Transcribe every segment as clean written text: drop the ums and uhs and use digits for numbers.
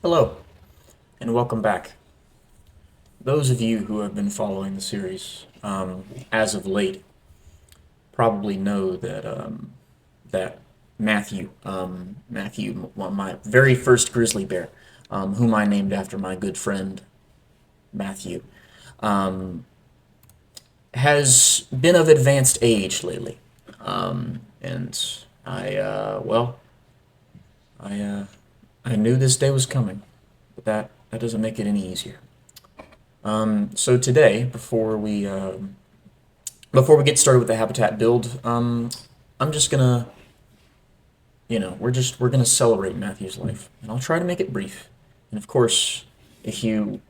Hello, and welcome back. Those of you who have been following the series as of late probably know that Matthew, my very first grizzly bear, whom I named after my good friend Matthew, has been of advanced age lately, and I I knew this day was coming, but that doesn't make it any easier. So today, before we get started with the habitat build, I'm just gonna, we're gonna celebrate Matthew's life, and I'll try to make it brief. And of course, if you,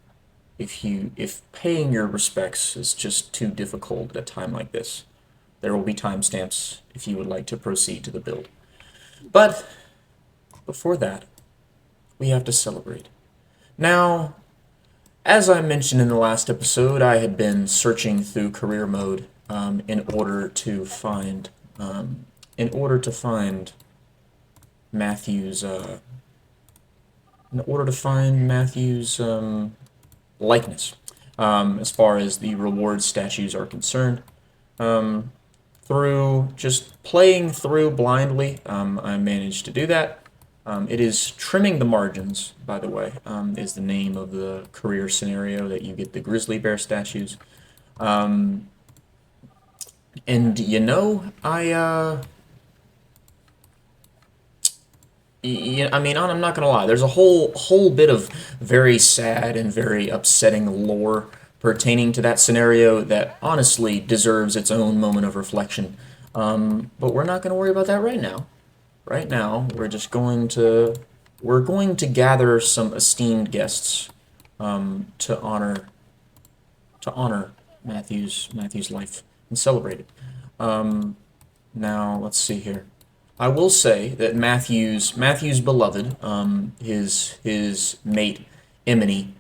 if paying your respects is just too difficult at a time like this, there will be timestamps if you would like to proceed to the build. But before that, we have to celebrate. Now, as I mentioned in the last episode, I had been searching through career mode in order to find Matthew's likeness as far as the reward statues are concerned. Through just playing through blindly, I managed to do that. It is trimming the margins, by the way, is the name of the career scenario that you get the grizzly bear statues. And I mean, I'm not gonna lie. There's a whole bit of very sad and very upsetting lore pertaining to that scenario that honestly deserves its own moment of reflection. But we're not gonna worry about that right now. Right now, we're going to gather some esteemed guests to honor Matthew's life and celebrate it. Now let's see here. I will say that Matthew's beloved, his mate Emily,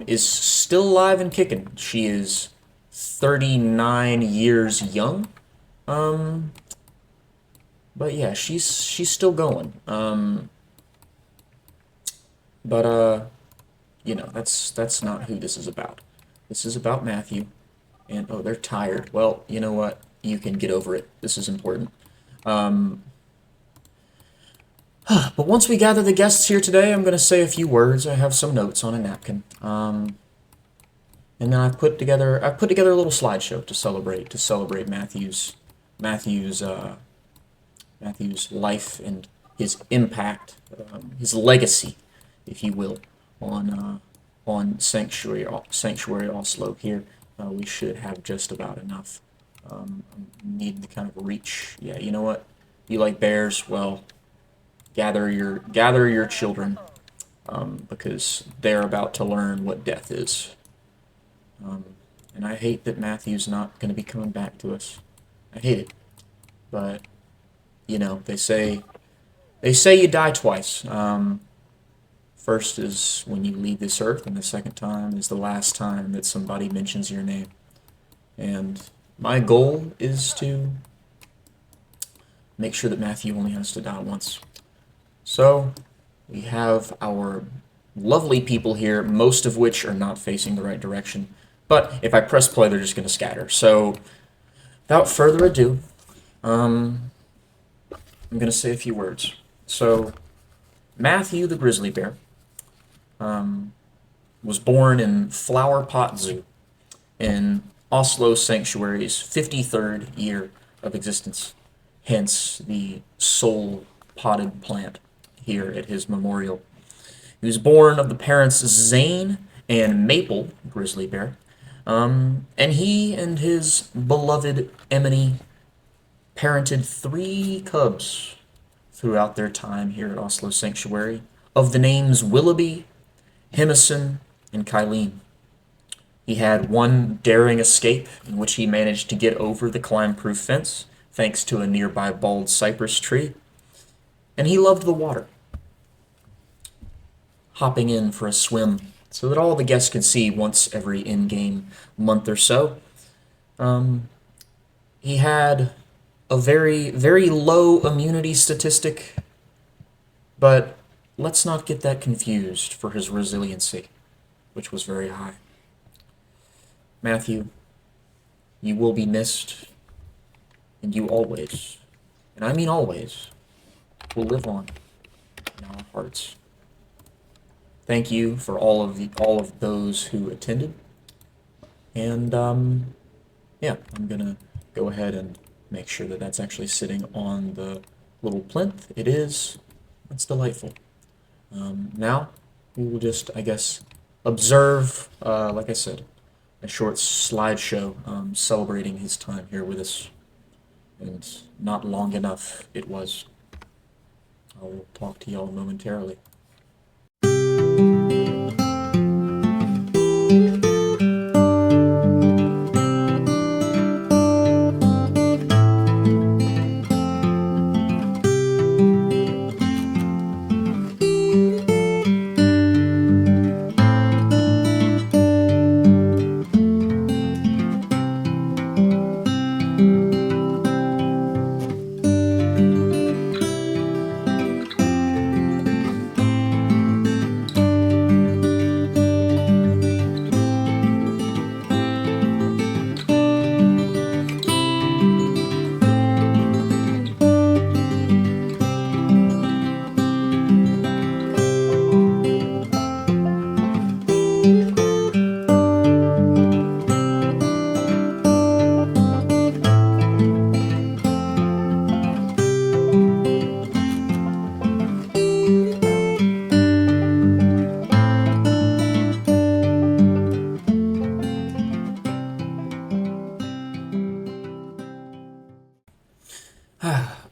is still alive and kicking. She is 39 years young. But yeah, she's still going. But that's not who this is about. This is about Matthew. And oh, they're tired. Well, you know what? You can get over it. This is important. But once we gather the guests here today, I'm going to say a few words. I have some notes on a napkin. And then I've put together a little slideshow to celebrate Matthew's life and his impact, his legacy, if you will, on Sanctuary Oslo here. We should have just about enough. Need to kind of reach. Yeah, you know what? You like bears? Well, gather your children, because they're about to learn what death is. And I hate that Matthew's not going to be coming back to us. I hate it, but they say you die twice. First is when you leave this earth, and the second time is the last time that somebody mentions your name. And my goal is to make sure that Matthew only has to die once. So, we have our lovely people here, most of which are not facing the right direction. But if I press play, they're just going to scatter. So, without further ado, I'm going to say a few words. So, Matthew the grizzly bear was born in Flower Pot Zoo in Oslo Sanctuary's 53rd year of existence, hence the soul potted plant here at his memorial. He was born of the parents Zane and Maple grizzly bear, and he and his beloved Emily parented 3 cubs throughout their time here at Oslo Sanctuary of the names Willoughby, Hemison, and Kylene. He had one daring escape in which he managed to get over the climb-proof fence thanks to a nearby bald cypress tree. And he loved the water, hopping in for a swim so that all the guests could see once every in-game month or so. He had a very, very low immunity statistic, but let's not get that confused for his resiliency, which was very high. Matthew, you will be missed, and you always, and I mean always, will live on in our hearts. Thank you for all of those who attended, and yeah, I'm gonna go ahead and make sure that that's actually sitting on the little plinth. It is. That's delightful. Now we will just, I guess, observe, like I said, a short slideshow celebrating his time here with us, and not long enough it was. I'll talk to y'all momentarily.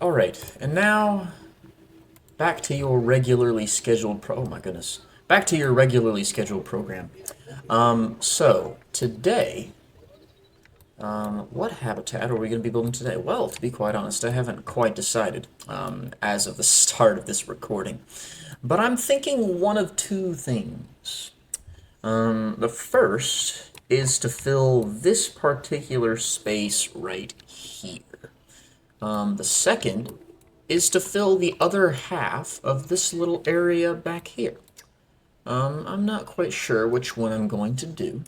All right, and now back to your regularly scheduled oh my goodness, back to your regularly scheduled program. So today, what habitat are we going to be building today? Well, to be quite honest, I haven't quite decided as of the start of this recording, but I'm thinking one of two things. The first is to fill this particular space right here. The second is to fill the other half of this little area back here. I'm not quite sure which one I'm going to do,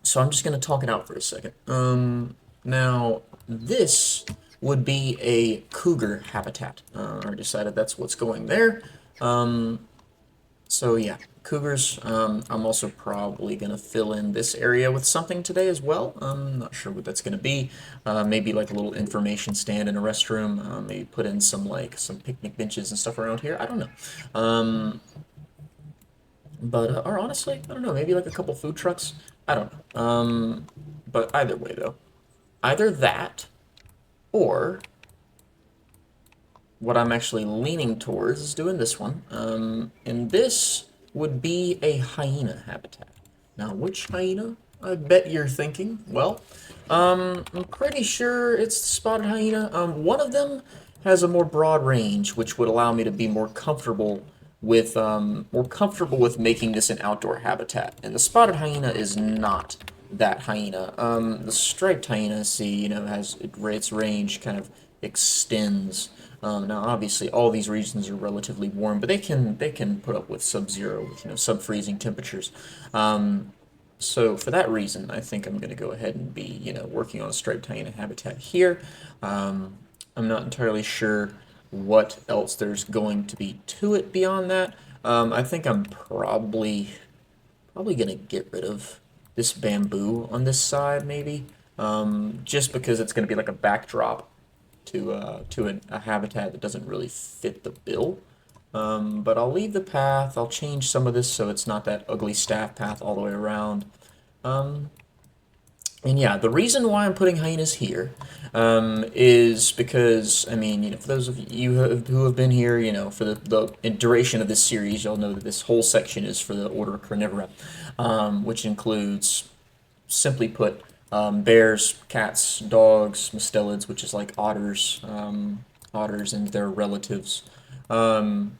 so I'm just going to talk it out for a second. Now, this would be a cougar habitat. I decided that's what's going there. So yeah, cougars. I'm also probably going to fill in this area with something today as well. I'm not sure what that's going to be. Maybe like a little information stand in a restroom. Maybe put in some picnic benches and stuff around here. I don't know. Or honestly, I don't know. Maybe like a couple food trucks. I don't know. But either way though, either that or what I'm actually leaning towards is doing this one. And this would be a hyena habitat. Now, which hyena? I bet you're thinking. Well, I'm pretty sure it's the spotted hyena. One of them has a more broad range, which would allow me to be more comfortable with making this an outdoor habitat. And the spotted hyena is not that hyena. The striped hyena, see, has its range kind of extends. Now, obviously, all these regions are relatively warm, but they can put up with sub-zero, sub-freezing temperatures. So for that reason, I think I'm going to go ahead and be, working on a striped hyena habitat here. I'm not entirely sure what else there's going to be to it beyond that. I think I'm probably going to get rid of this bamboo on this side, maybe, just because it's going to be like a backdrop to a habitat that doesn't really fit the bill. But I'll leave the path. I'll change some of this so it's not that ugly staff path all the way around. And yeah, the reason why I'm putting hyenas here is because, I mean, for those of you who have been here, for the duration of this series, you'll know that this whole section is for the order Carnivora, which includes, simply put, bears, cats, dogs, mustelids, which is like otters, otters and their relatives. And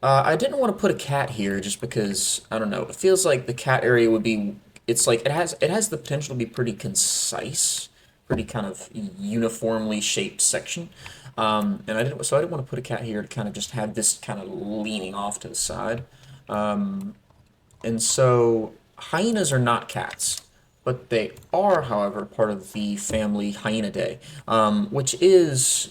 I didn't want to put a cat here just because, I don't know, it feels like the cat area would be, it's like it has the potential to be pretty concise, pretty kind of uniformly shaped section. And I didn't want to put a cat here to kind of just have this kind of leaning off to the side. And so hyenas are not cats, but they are, however, part of the family Hyenidae, which is,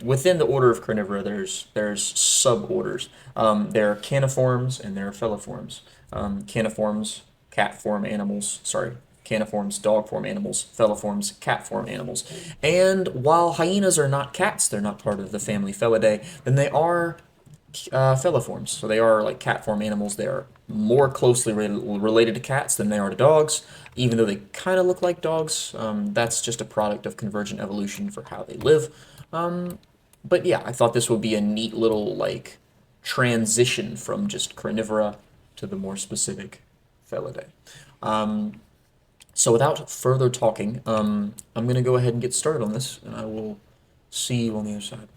within the order of carnivora, there's suborders. There are caniforms and there are feliforms. Caniforms, cat form animals, caniforms, dog form animals, feliforms, cat form animals. And while hyenas are not cats, they're not part of the family Felidae, then they are feliforms. So they are like cat form animals. They are more closely related to cats than they are to dogs, even though they kind of look like dogs. That's just a product of convergent evolution for how they live. But yeah, I thought this would be a neat little like transition from just carnivora to the more specific Felidae. So without further talking, I'm going to go ahead and get started on this, and I will see you on the other side.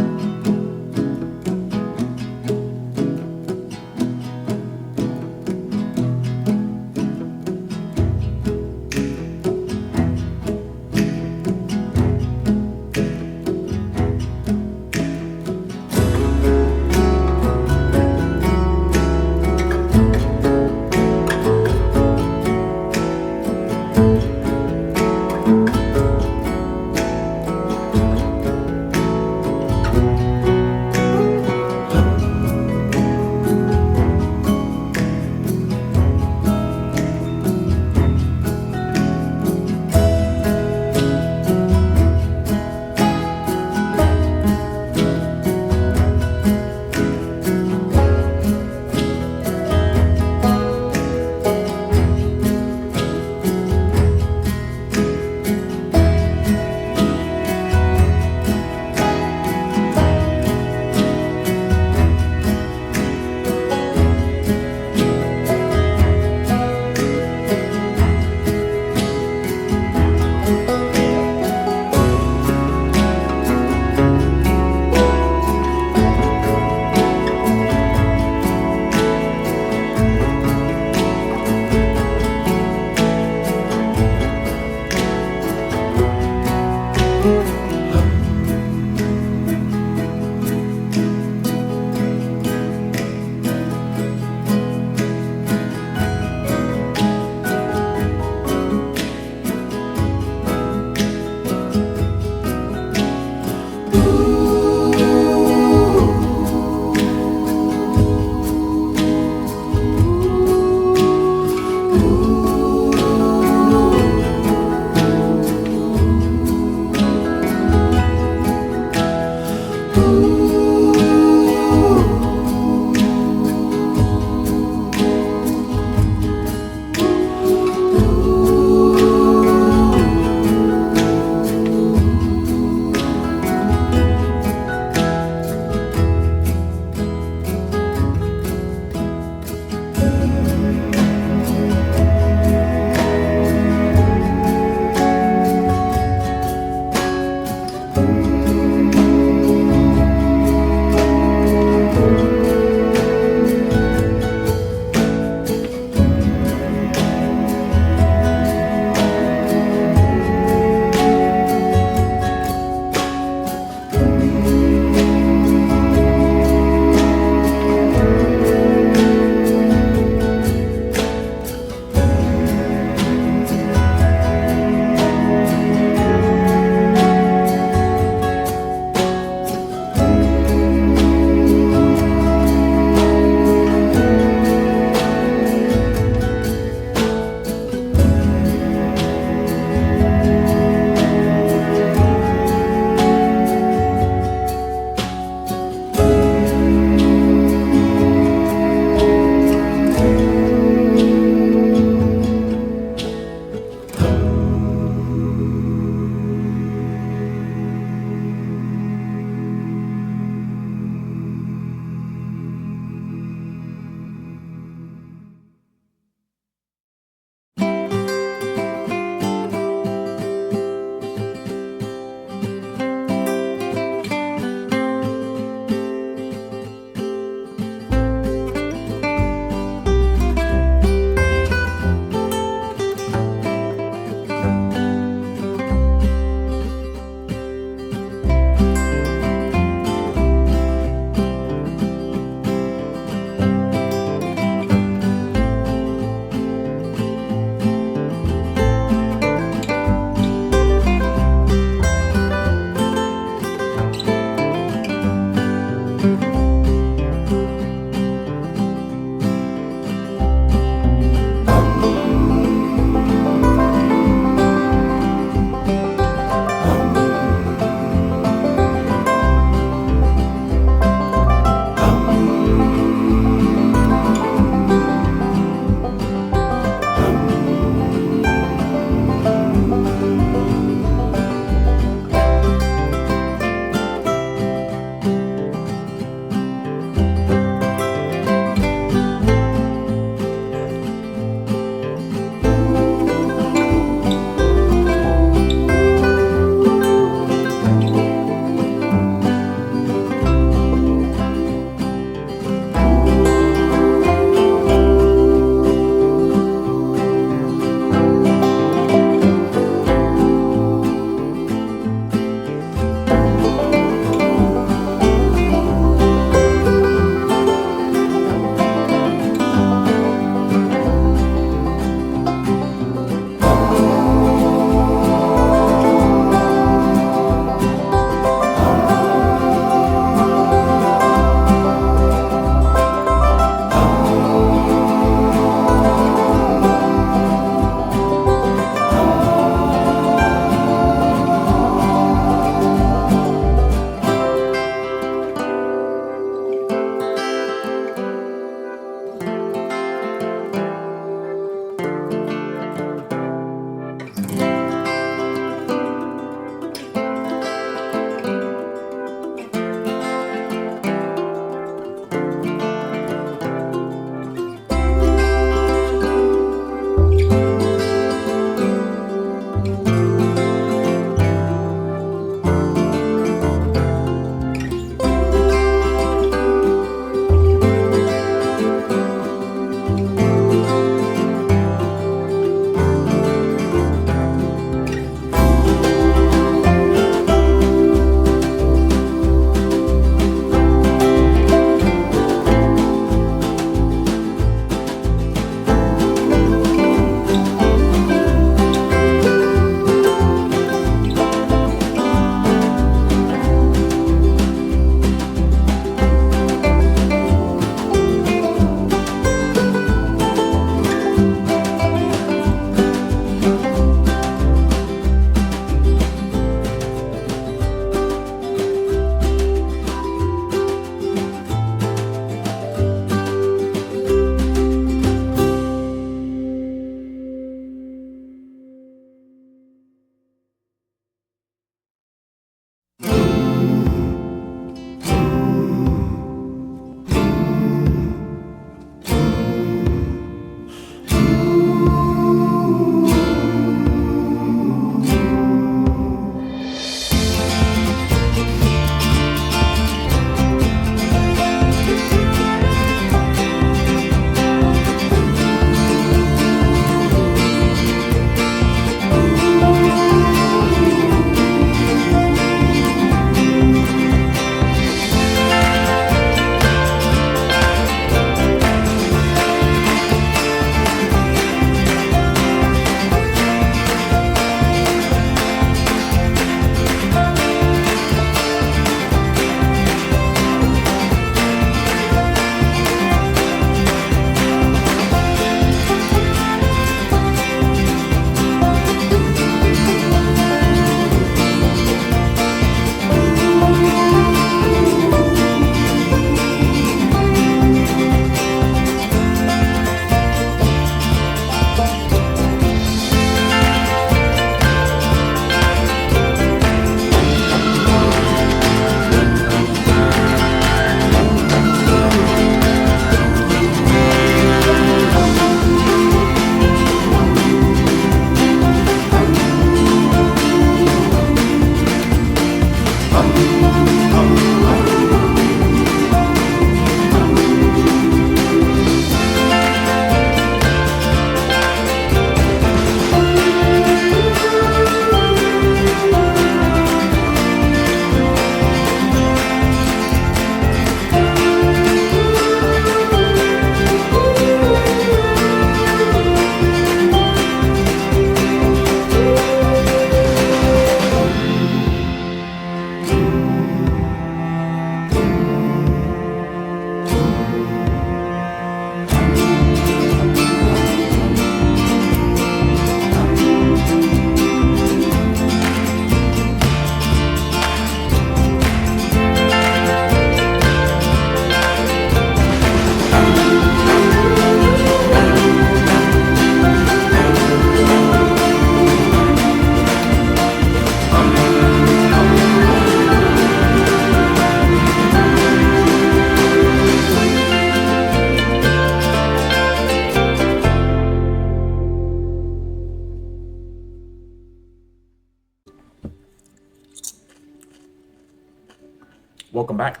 welcome back.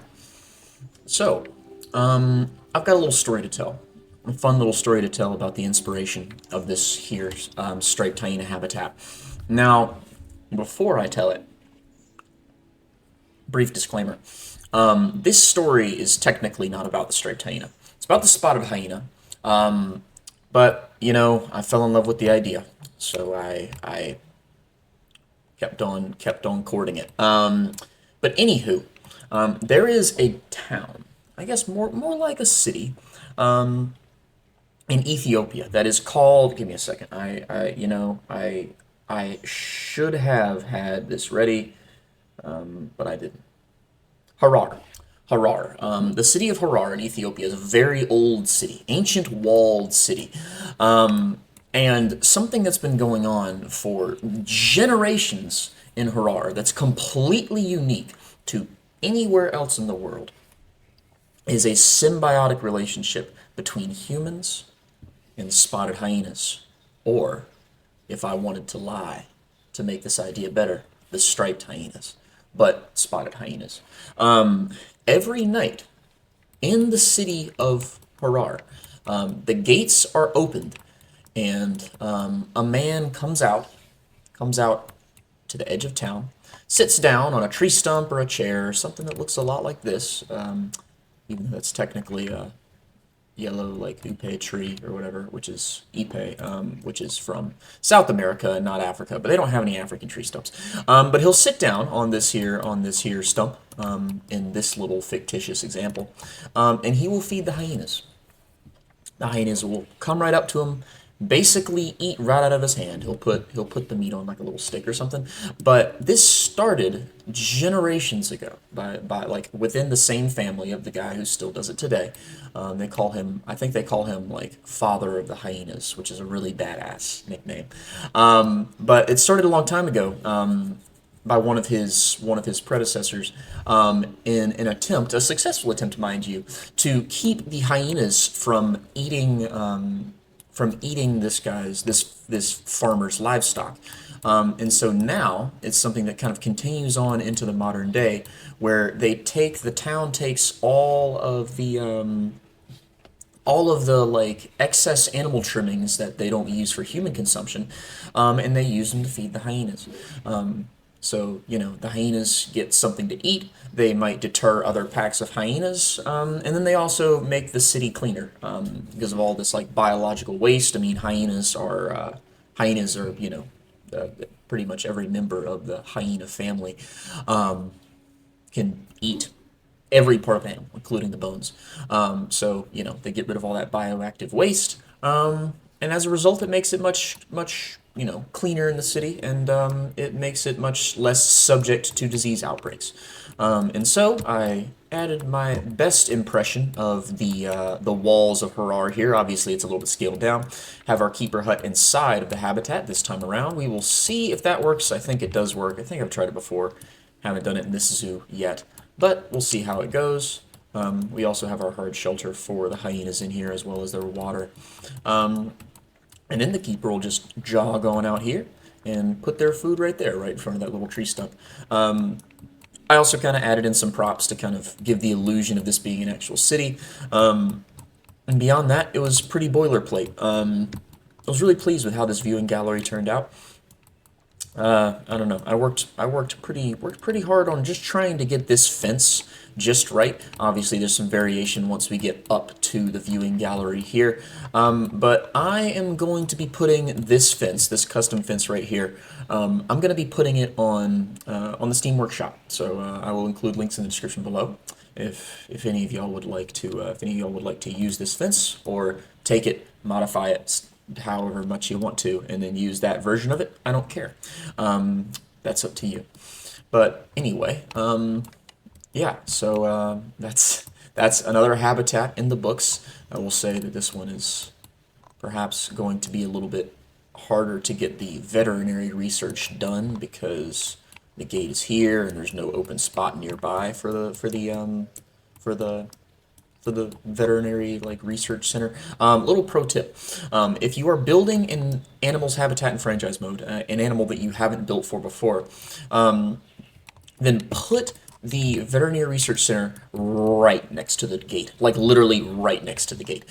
So, I've got a little story to tell. A fun little story to tell about the inspiration of this here striped hyena habitat. Now, before I tell it, brief disclaimer. This story is technically not about the striped hyena. It's about the spotted hyena. But, you know, I fell in love with the idea. So I kept on courting it. But anywho, there is a town, I guess more like a city, in Ethiopia that is called. Give me a second. I should have had this ready, but I didn't. Harar. Harar. The city of Harar in Ethiopia is a very old city, ancient walled city. And something that's been going on for generations in Harar that's completely unique to anywhere else in the world is a symbiotic relationship between humans and spotted hyenas. Or, if I wanted to lie to make this idea better, the striped hyenas. But spotted hyenas. Every night in the city of Harar, the gates are opened, and a man comes out to the edge of town, sits down on a tree stump or a chair, or something that looks a lot like this, even though that's technically a yellow like upe tree or whatever, which is ipe, which is from South America and not Africa, but they don't have any African tree stumps. But he'll sit down on this here stump, in this little fictitious example, and he will feed the hyenas. The hyenas will come right up to him, basically eat right out of his hand. He'll put the meat on like a little stick or something. But this started generations ago by like within the same family of the guy who still does it today. I think they call him like Father of the Hyenas, which is a really badass nickname. But it started a long time ago. By one of his predecessors, in an attempt, a successful attempt, mind you, to keep the hyenas from eating this farmer's livestock. And so now it's something that kind of continues on into the modern day, where the town takes all of the like excess animal trimmings that they don't use for human consumption, and they use them to feed the hyenas. So, you know, the hyenas get something to eat, they might deter other packs of hyenas, and then they also make the city cleaner, because of all this, like, biological waste. I mean, hyenas are, you know, pretty much every member of the hyena family, can eat every part of the animal, including the bones. So, you know, they get rid of all that bioactive waste, and as a result, it makes it much, you know, cleaner in the city, and it makes it much less subject to disease outbreaks. And so I added my best impression of the walls of Harar here. Obviously, it's a little bit scaled down. Have our keeper hut inside of the habitat this time around. We will see if that works. I think it does work. I think I've tried it before. Haven't done it in this zoo yet, but we'll see how it goes. We also have our hard shelter for the hyenas in here, as well as their water. And then the keeper will just jog on out here and put their food right there, right in front of that little tree stump. I also kind of added in some props to kind of give the illusion of this being an actual city. And beyond that, it was pretty boilerplate. I was really pleased with how this viewing gallery turned out. I don't know. I worked pretty hard on just trying to get this fence just right. Obviously, there's some variation once we get up to the viewing gallery here. But I am going to be putting this fence, this custom fence right here. I'm going to be putting it on the Steam Workshop. So I will include links in the description below. If any of y'all would like to use this fence or take it, modify it, however much you want to, and then use that version of it, I don't care. That's up to you. But anyway, yeah, so that's another habitat in the books. I will say that this one is perhaps going to be a little bit harder to get the veterinary research done, because the gate is here and there's no open spot nearby for the veterinary like research center. Little pro tip: if you are building in Animals Habitat and Franchise mode, an animal that you haven't built for before, then put the Veterinary Research Center right next to the gate, like literally right next to the gate.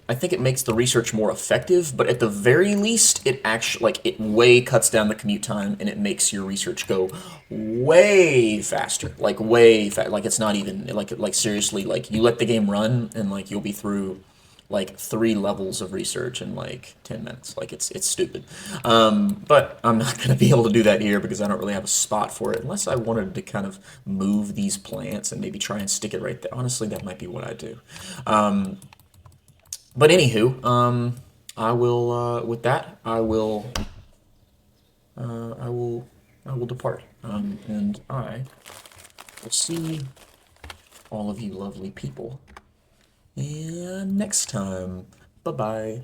I think it makes the research more effective, but at the very least, it actually like it way cuts down the commute time and it makes your research go way faster, like way fast. Like it's not even like seriously, like you let the game run and like you'll be through like 3 levels of research in like 10 minutes. Like it's stupid. But I'm not gonna be able to do that here because I don't really have a spot for it unless I wanted to kind of move these plants and maybe try and stick it right there. Honestly, that might be what I do. But anywho, I will. With that, I will. I will depart. And I will see all of you lovely people. And next time, bye bye.